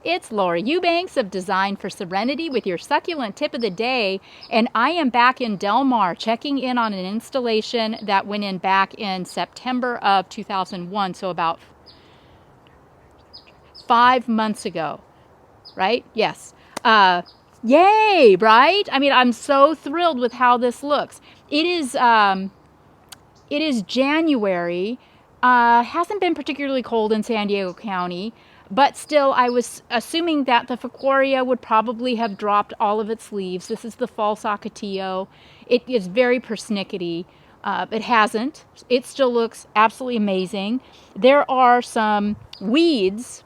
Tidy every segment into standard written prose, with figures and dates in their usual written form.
It's Laura Eubanks of Design for Serenity with your succulent tip of the day, and I am back in Del Mar checking in on an installation that went in back in September of 2001, so about 5 months ago, right? Yes. Yay, right? I mean, I'm so thrilled with how this looks. It is January. Hasn't been particularly cold in San Diego County, but still I was assuming that the Ficoria would probably have dropped all of its leaves. This is the fall Socotillo. It is very persnickety. It hasn't. It still looks absolutely amazing. There are some weeds,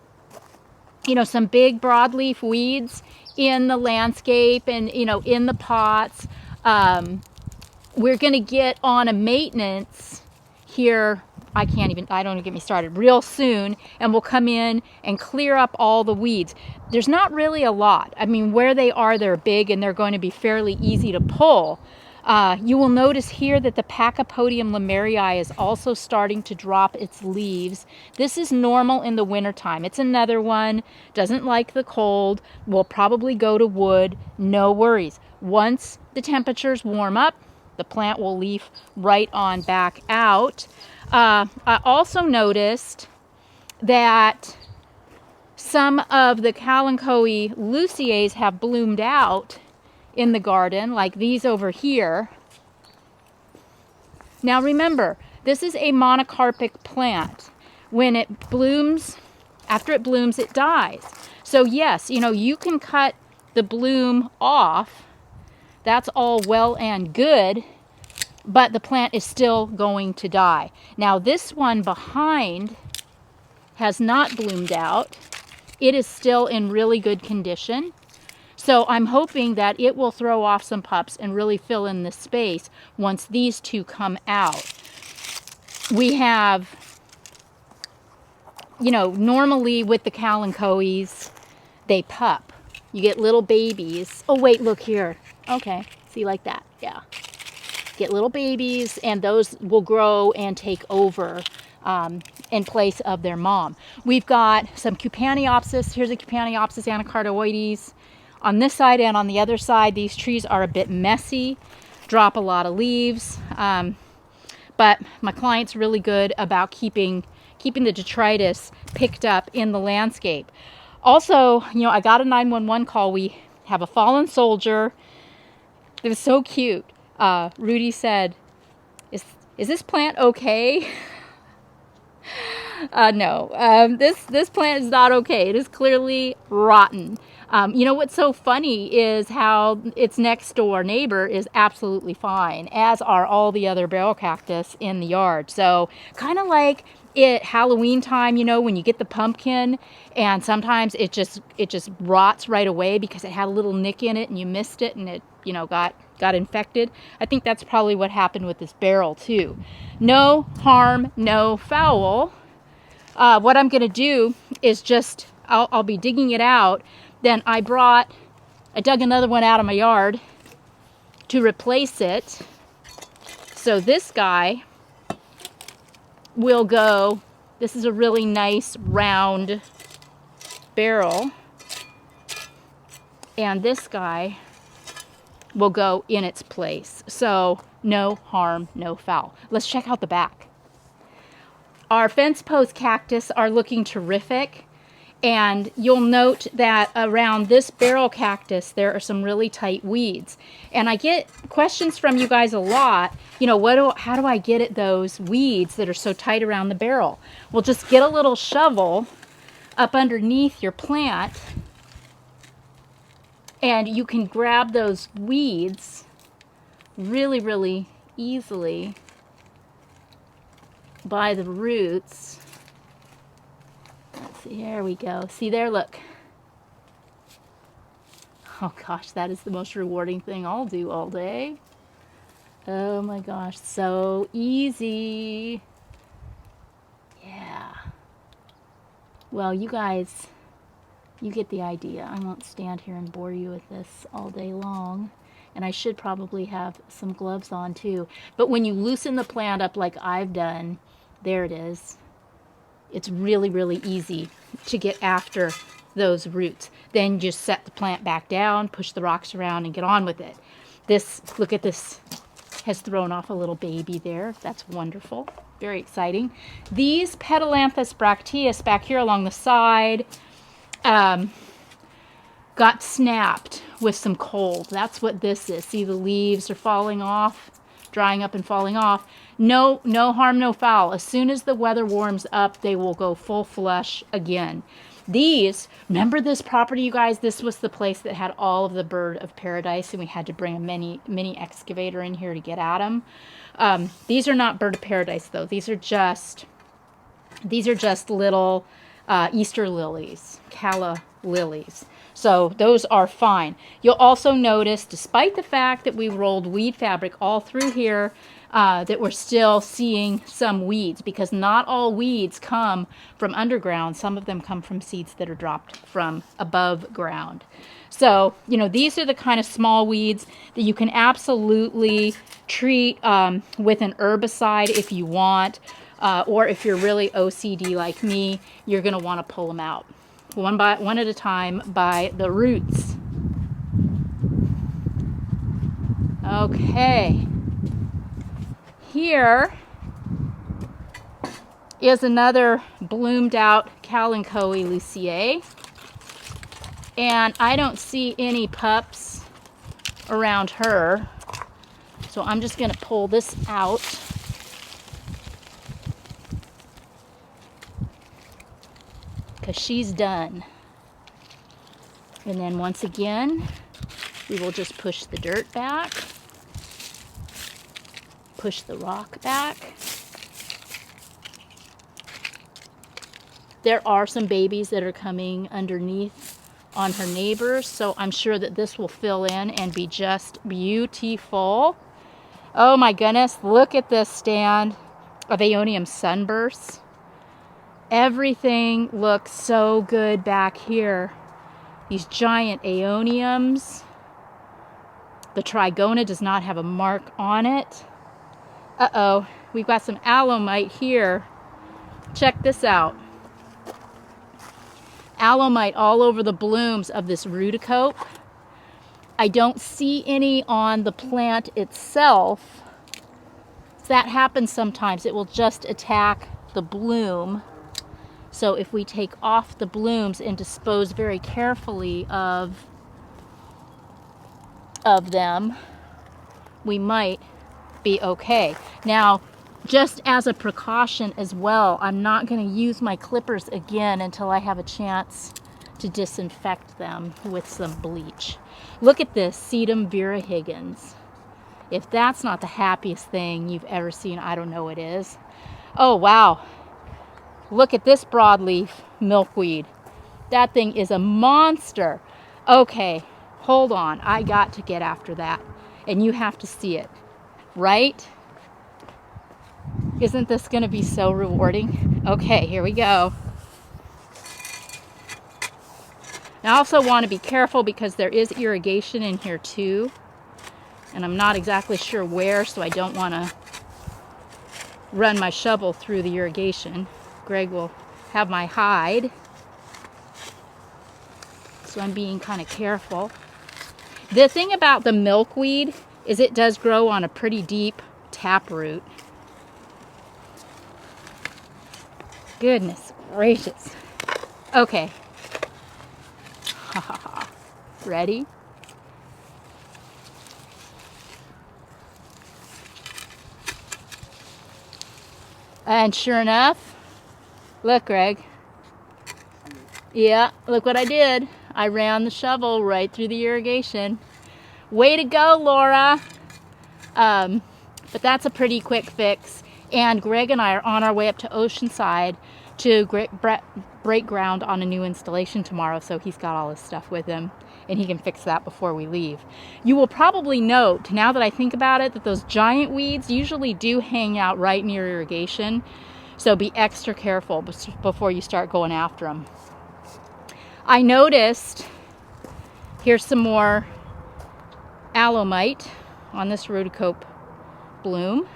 some big broadleaf weeds in the landscape and, in the pots. We're going to get on a maintenance here. Don't even get me started, real soon, and we'll come in and clear up all the weeds. There's not really a lot. I mean, where they are, they're big and they're going to be fairly easy to pull. You will notice here that the Pachypodium lemurei is also starting to drop its leaves. This is normal in the wintertime. It's another one, doesn't like the cold, will probably go to wood, no worries. Once the temperatures warm up, the plant will leaf right on back out. I also noticed that some of the kalenchoe lucaes have bloomed out in the garden, like these over here. Now remember, this is a monocarpic plant. When it blooms, after it blooms, it dies. So yes, you can cut the bloom off. That's all well and good, but the plant is still going to die. Now this one behind has not bloomed out. It is still in really good condition. So I'm hoping that it will throw off some pups and really fill in the space once these two come out. We have, normally with the kalenchoes, they pup. You get little babies. Oh wait, look here. Okay, see, like that, yeah. Get little babies, and those will grow and take over in place of their mom. We've got some Cupaniopsis. Here's a Cupaniopsis anacardoides. On this side and on the other side, these trees are a bit messy, drop a lot of leaves, but my client's really good about keeping the detritus picked up in the landscape. Also, I got a 911 call. We have a fallen soldier. It was so cute. Rudy said, is this plant okay? No, this plant is not okay. It is clearly rotten. What's so funny is how its next door neighbor is absolutely fine, as are all the other barrel cactus in the yard. So kind of like Halloween time, when you get the pumpkin and sometimes it just rots right away because it had a little nick in it and you missed it and it, got infected. I think that's probably what happened with this barrel too. No harm, no foul. What I'm going to do is I'll be digging it out. Then I dug another one out of my yard to replace it. So this guy will go, this is a really nice round barrel. And this guy will go in its place. So no harm, no foul. Let's check out the back. Our fence post cactus are looking terrific. And you'll note that around this barrel cactus, there are some really tight weeds. And I get questions from you guys a lot, how do I get at those weeds that are so tight around the barrel? Well, just get a little shovel up underneath your plant, and you can grab those weeds really, really easily by the roots. Let's see, here we go. See there, look. Oh gosh, that is the most rewarding thing I'll do all day. Oh my gosh, so easy. Yeah. Well, you guys, you get the idea. I won't stand here and bore you with this all day long. And I should probably have some gloves on too. But when you loosen the plant up like I've done, there it is. It's really, really easy to get after those roots. Then just set the plant back down, push the rocks around, and get on with it. This, look at this, has thrown off a little baby there. That's wonderful. Very exciting. These Petalanthus bracteus back here along the side got snapped with some cold. That's what this is. See, the leaves are falling off, drying up and falling off. No harm, no foul. As soon as the weather warms up, they will go full flush again. These, remember this property, you guys? This was the place that had all of the bird of paradise, and we had to bring a mini excavator in here to get at them. These are not bird of paradise, though. These are just little Easter lilies, calla lilies. So those are fine. You'll also notice, despite the fact that we rolled weed fabric all through here, that we're still seeing some weeds, because not all weeds come from underground. Some of them come from seeds that are dropped from above ground. So, you know, these are the kind of small weeds that you can absolutely treat with an herbicide if you want, or if you're really OCD like me, you're going to want to pull them out one at a time by the roots. Okay. Here is another bloomed out kalenchoe lucaie, and I don't see any pups around her, so I'm just going to pull this out. Because she's done. And then once again, we will just push the dirt back, push the rock back. There are some babies that are coming underneath on her neighbors, so I'm sure that this will fill in and be just beautiful. Oh my goodness, look at this stand of Aeonium sunbursts. Everything looks so good back here. These giant aeoniums. The trigona does not have a mark on it. Uh-oh, we've got some alomite here. Check this out. Alomite all over the blooms of this ruticope. I don't see any on the plant itself. That happens sometimes. It will just attack the bloom. So if we take off the blooms and dispose very carefully of them, we might be okay. Now, just as a precaution as well, I'm not going to use my clippers again until I have a chance to disinfect them with some bleach. Look at this, Sedum Vera Higgins. If that's not the happiest thing you've ever seen, I don't know what is. Oh, wow. Look at this broadleaf milkweed. That thing is a monster. Okay, hold on. I got to get after that. And you have to see it, right? Isn't this going to be so rewarding? Okay, here we go. I also want to be careful because there is irrigation in here too. And I'm not exactly sure where, so I don't want to run my shovel through the irrigation. Greg will have my hide, so I'm being kind of careful. The thing about the milkweed is it does grow on a pretty deep taproot. Goodness gracious. Okay. Ready? And sure enough, look, Greg. Yeah, look what I did. I ran the shovel right through the irrigation. Way to go, Laura. But that's a pretty quick fix. And Greg and I are on our way up to Oceanside to break ground on a new installation tomorrow. So he's got all his stuff with him, and he can fix that before we leave. You will probably note, now that I think about it, that those giant weeds usually do hang out right near irrigation. So be extra careful before you start going after them. I noticed, here's some more alomite on this ruticope bloom.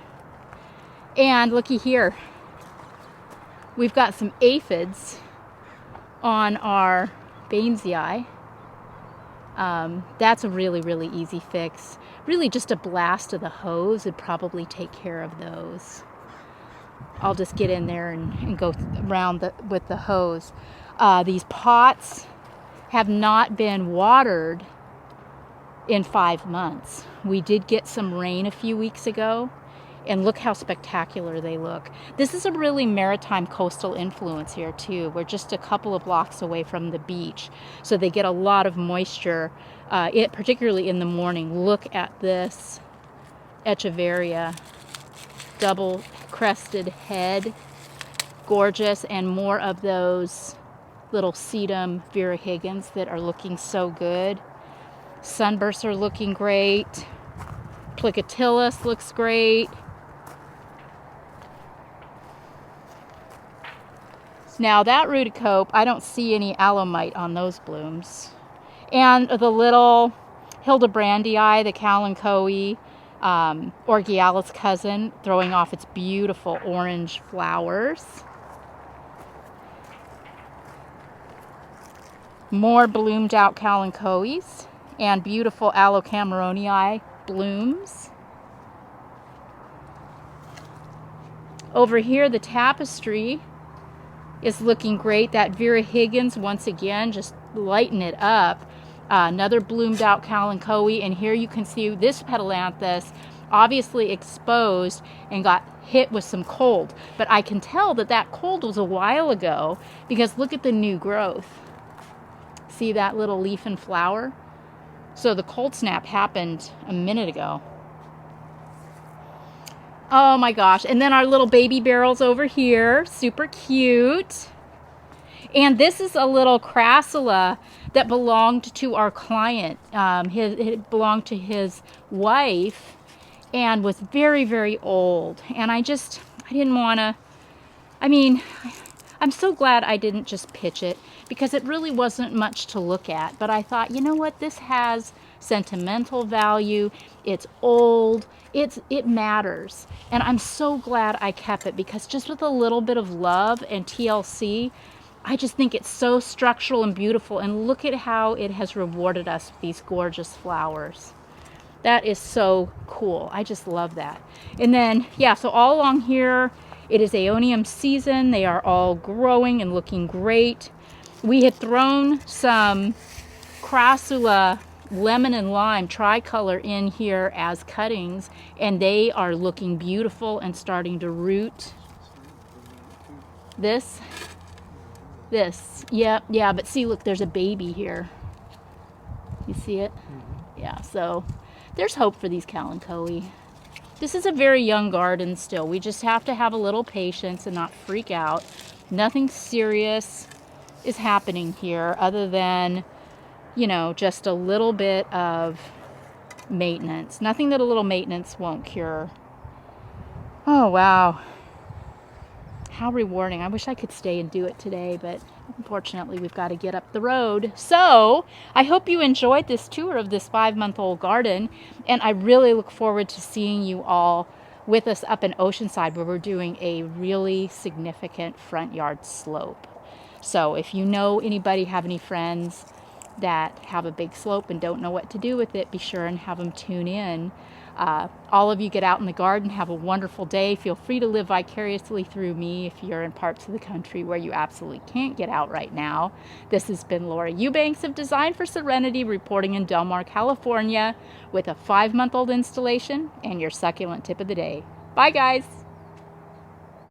And looky here, we've got some aphids on our banesii. That's a really, really easy fix. Really just a blast of the hose would probably take care of those. I'll just get in there and go around with the hose. These pots have not been watered in 5 months. We did get some rain a few weeks ago, and look how spectacular they look. This is a really maritime coastal influence here too. We're just a couple of blocks away from the beach, so they get a lot of moisture, particularly in the morning. Look at this echeveria, double crested head, gorgeous, and more of those little sedum virihigans that are looking so good. Sunbursts are looking great. Plicatillus looks great. Now that ruticope, I don't see any alomite on those blooms. And the little Hildebrandii, the kalenchoe, Orgealis cousin, throwing off its beautiful orange flowers. More bloomed out kalenchoes and beautiful Allocameronii blooms. Over here, the tapestry is looking great. That virihigans, once again, just lighten it up. Another bloomed out kalenchoe, and here you can see this petalanthus obviously exposed and got hit with some cold. But I can tell that that cold was a while ago because look at the new growth. See that little leaf and flower? So the cold snap happened a minute ago. Oh my gosh. And then our little baby barrels over here. Super cute. And this is a little crassula that belonged to our client. It belonged to his wife and was very, very old. And I didn't want to, I'm so glad I didn't just pitch it because it really wasn't much to look at. But I thought, you know what, this has sentimental value. It's old. It matters. And I'm so glad I kept it because just with a little bit of love and TLC, I just think it's so structural and beautiful. And look at how it has rewarded us with these gorgeous flowers. That is so cool. I just love that. And then, yeah, so all along here, it is aeonium season. They are all growing and looking great. We had thrown some crassula lemon and lime tricolor in here as cuttings, and they are looking beautiful and starting to root. This, yeah, but see, look, there's a baby here. You see it? Yeah, so there's hope for these kalenchoe. This is a very young garden still. We just have to have a little patience and not freak out. Nothing serious is happening here other than, you know, just a little bit of maintenance. Nothing that a little maintenance won't cure. Oh, wow. How rewarding. I wish I could stay and do it today, but unfortunately we've got to get up the road. So I hope you enjoyed this tour of this 5-month-old garden, and I really look forward to seeing you all with us up in Oceanside, where we're doing a really significant front yard slope. So if you know anybody, have any friends that have a big slope and don't know what to do with it, be sure and have them tune in. All of you get out in the garden, have a wonderful day. Feel free to live vicariously through me if you're in parts of the country where you absolutely can't get out right now. This has been Laura Eubanks of Design for Serenity, reporting in Del Mar, California, with a 5-month-old installation and your succulent tip of the day. Bye, guys.